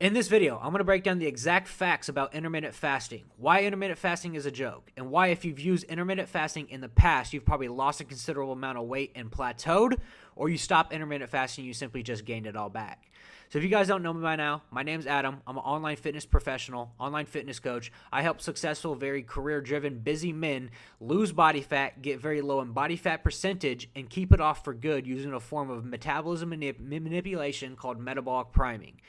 In this video, I'm going to break down the exact facts about intermittent fasting, why intermittent fasting is a joke, and why if you've used intermittent fasting in the past, you've probably lost a considerable amount of weight and plateaued, or you stopped intermittent fasting and you simply just gained it all back. So if you guys don't know me by now, my name's Adam. I'm an online fitness professional, online fitness coach. I help successful, very career-driven, busy men lose body fat, get very low in body fat percentage, and keep it off for good using a form of metabolism manipulation called metabolic priming.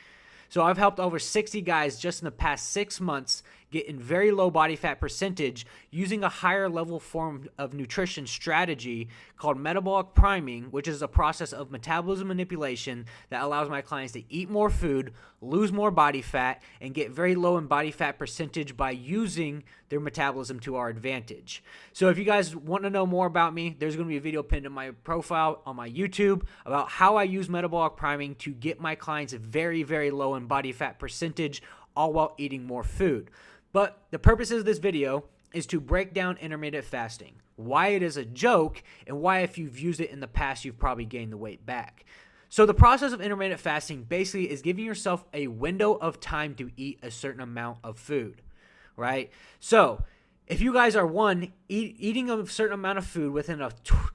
So I've helped over 60 guys just in the past 6 months get in very low body fat percentage using a higher level form of nutrition strategy called metabolic priming, which is a process of metabolism manipulation that allows my clients to eat more food, lose more body fat, and get very low in body fat percentage by using their metabolism to our advantage. So if you guys want to know more about me, there's going to be a video pinned in my profile on my YouTube about how I use metabolic priming to get my clients very, very low in body fat percentage, all while eating more food. But the purpose of this video is to break down intermittent fasting, why it is a joke, and why if you've used it in the past, you've probably gained the weight back. So the process of intermittent fasting basically is giving yourself a window of time to eat a certain amount of food, right? So if you guys are eating a certain amount of food within a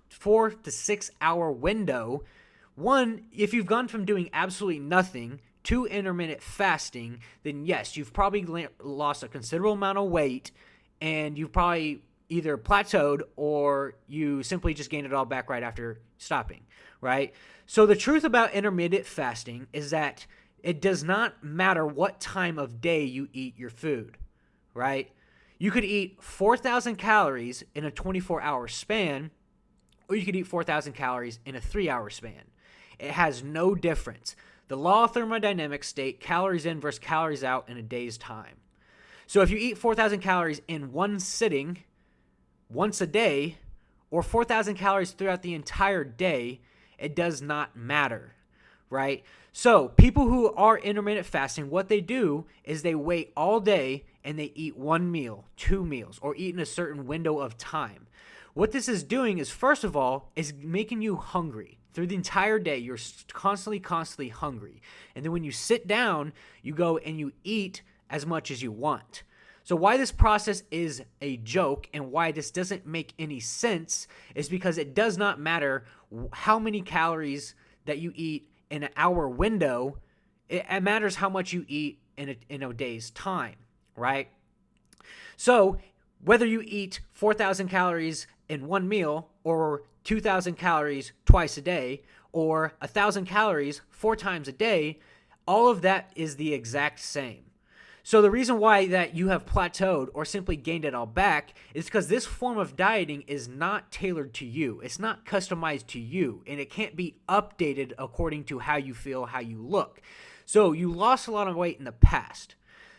4 to 6 hour window, if you've gone from doing absolutely nothing to intermittent fasting, then yes, you've probably lost a considerable amount of weight and you've probably either plateaued or you simply just gained it all back right after stopping, right? So the truth about intermittent fasting is that it does not matter what time of day you eat your food, right? You could eat 4,000 calories in a 24-hour span, or you could eat 4,000 calories in a 3-hour span. It has no difference. The law of thermodynamics state calories in versus calories out in a day's time. So if you eat 4,000 calories in one sitting once a day, or 4,000 calories throughout the entire day, it does not matter, right? So people who are intermittent fasting, what they do is they wait all day and they eat one meal, 2 meals, or eat in a certain window of time. What this is doing is, first of all, is making you hungry. Through the entire day, you're constantly hungry. And then when you sit down, you go and you eat as much as you want. So why this process is a joke and why this doesn't make any sense is because it does not matter how many calories that you eat in an hour window. It matters how much you eat in a day's time, right? So whether you eat 4,000 calories in one meal or 2,000 calories twice a day or 1,000 calories 4 times a day, all of that is the exact same. So the reason why that you have plateaued or simply gained it all back is because this form of dieting is not tailored to you. It's not customized to you, and it can't be updated according to how you feel, how you look. So you lost a lot of weight in the past.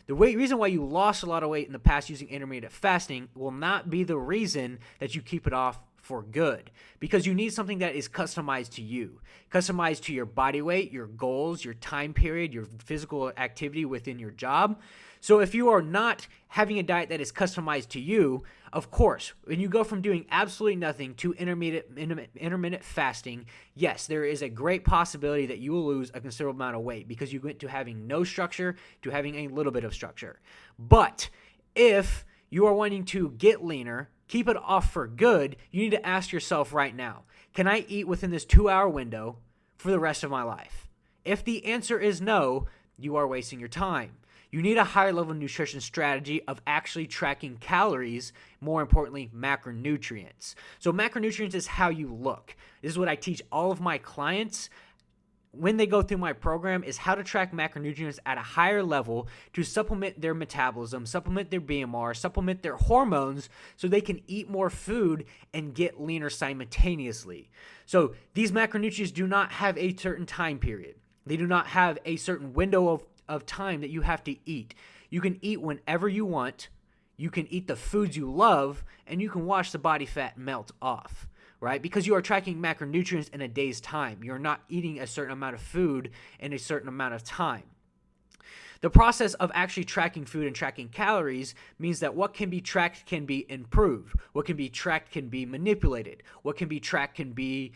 The reason why you lost a lot of weight in the past using intermittent fasting will not be the reason that you keep it off for good, because you need something that is customized to you, customized to your body weight, your goals, your time period, your physical activity within your job. So if you are not having a diet that is customized to you, of course, when you go from doing absolutely nothing to intermittent fasting, yes, there is a great possibility that you will lose a considerable amount of weight because you went to having no structure to having a little bit of structure. But if you are wanting to get leaner, keep it off for good, you need to ask yourself right now, can I eat within this 2-hour window for the rest of my life? If the answer is no, you are wasting your time. You need a higher level nutrition strategy of actually tracking calories, more importantly, macronutrients. So macronutrients is how you look. This is what I teach all of my clients when they go through my program, is how to track macronutrients at a higher level to supplement their metabolism, supplement their BMR, supplement their hormones so they can eat more food and get leaner simultaneously. So these macronutrients do not have a certain time period. They do not have a certain window of time that you have to eat. You can eat whenever you want. You can eat the foods you love, and you can watch the body fat melt off, right? Because you are tracking macronutrients in a day's time. You're not eating a certain amount of food in a certain amount of time. The process of actually tracking food and tracking calories means that what can be tracked can be improved. What can be tracked can be manipulated. What can be tracked can be,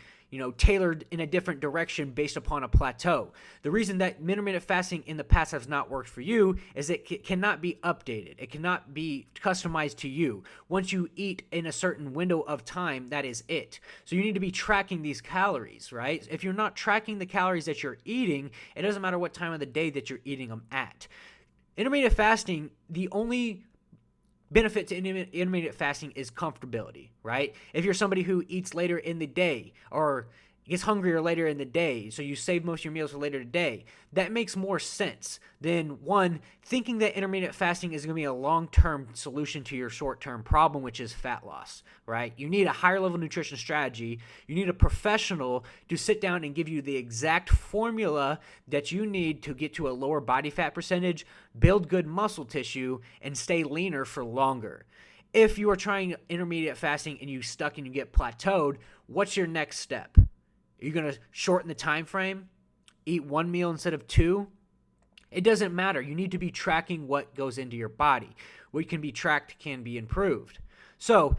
tailored in a different direction based upon a plateau. The reason that intermittent fasting in the past has not worked for you is it cannot be updated. It cannot be customized to you. Once you eat in a certain window of time, that is it. So you need to be tracking these calories, right? If you're not tracking the calories that you're eating, it doesn't matter what time of the day that you're eating them at. Intermittent fasting, the only benefit to intermittent fasting is comfortability, right? If you're somebody who eats later in the day or gets hungrier later in the day, so you save most of your meals for later today, that makes more sense than thinking that intermittent fasting is going to be a long-term solution to your short-term problem, which is fat loss, right? You need a higher level nutrition strategy. You need a professional to sit down and give you the exact formula that you need to get to a lower body fat percentage, build good muscle tissue, and stay leaner for longer. If you are trying intermittent fasting and you stuck and you get plateaued, what's your next step? Are you going to shorten the time frame? Eat one meal instead of two? It doesn't matter. You need to be tracking what goes into your body. What can be tracked can be improved. So,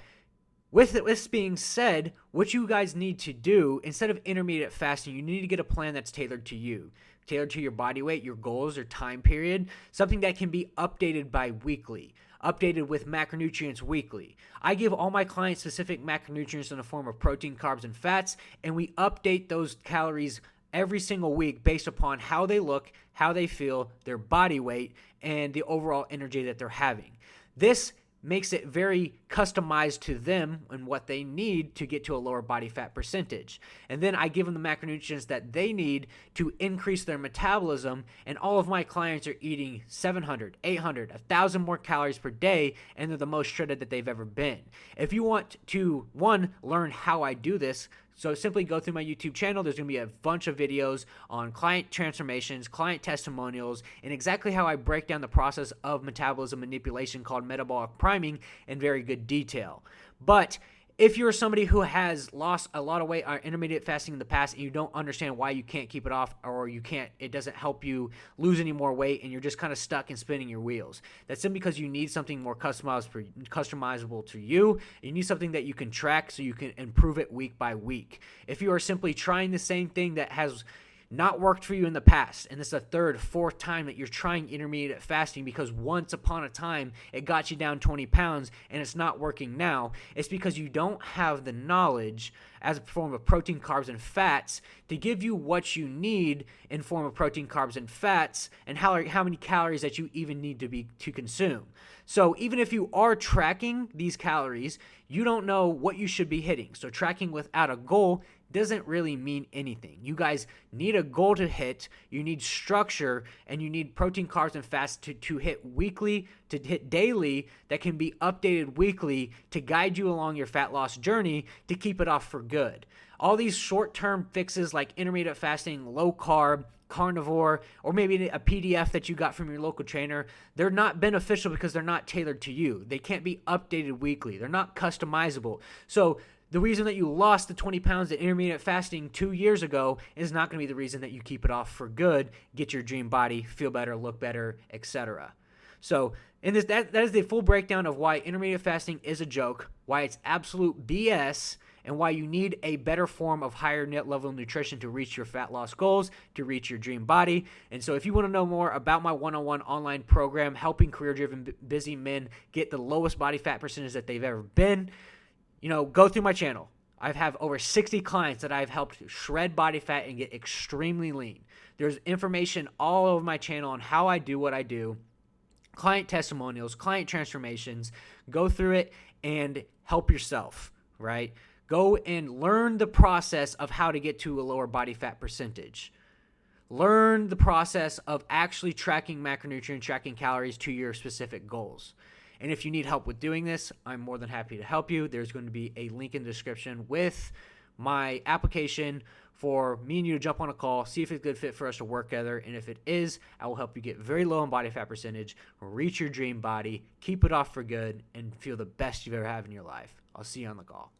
with this being said, what you guys need to do, instead of intermittent fasting, you need to get a plan that's tailored to you. Tailored to your body weight, your goals, or time period. Something that can be updated bi-weekly. Updated with macronutrients weekly. I give all my clients specific macronutrients in the form of protein, carbs, and fats, and we update those calories every single week based upon how they look, how they feel, their body weight, and the overall energy that they're having. This makes it very customized to them and what they need to get to a lower body fat percentage. And then I give them the macronutrients that they need to increase their metabolism, and all of my clients are eating 700, 800, 1,000 more calories per day, and they're the most shredded that they've ever been. If you want to, learn how I do this, so simply go through my YouTube channel. There's going to be a bunch of videos on client transformations, client testimonials, and exactly how I break down the process of metabolism manipulation called metabolic priming in very good detail. But if you're somebody who has lost a lot of weight on intermittent fasting in the past and you don't understand why you can't keep it off, or it doesn't help you lose any more weight, and you're just kind of stuck and spinning your wheels, that's simply because you need something more customizable to you. You need something that you can track so you can improve it week by week. If you are simply trying the same thing that has not worked for you in the past, and this is the third, fourth time that you're trying intermittent fasting because once upon a time it got you down 20 pounds and it's not working now, it's because you don't have the knowledge as a form of protein, carbs, and fats to give you what you need in form of protein, carbs, and fats, and how many calories that you even need to consume. So even if you are tracking these calories, you don't know what you should be hitting. So tracking without a goal doesn't really mean anything. You guys need a goal to hit, you need structure, and you need protein, carbs, and fats to hit weekly, to hit daily, that can be updated weekly to guide you along your fat loss journey to keep it off for good. All these short-term fixes like intermittent fasting, low carb, carnivore, or maybe a PDF that you got from your local trainer, they're not beneficial because they're not tailored to you. They can't be updated weekly. They're not customizable. So the reason that you lost the 20 pounds at intermittent fasting 2 years ago is not going to be the reason that you keep it off for good, get your dream body, feel better, look better, etc. So that is the full breakdown of why intermittent fasting is a joke, why it's absolute BS, and why you need a better form of higher net level nutrition to reach your fat loss goals, to reach your dream body. And so if you want to know more about my one-on-one online program, helping career-driven busy men get the lowest body fat percentage that they've ever been, go through my channel. I have over 60 clients that I've helped shred body fat and get extremely lean. There's information all over my channel on how I do what I do, client testimonials, client transformations. Go through it and help yourself, right? Go and learn the process of how to get to a lower body fat percentage. Learn the process of actually tracking macronutrient, tracking calories to your specific goals. And if you need help with doing this, I'm more than happy to help you. There's going to be a link in the description with my application for me and you to jump on a call, see if it's a good fit for us to work together. And if it is, I will help you get very low in body fat percentage, reach your dream body, keep it off for good, and feel the best you've ever had in your life. I'll see you on the call.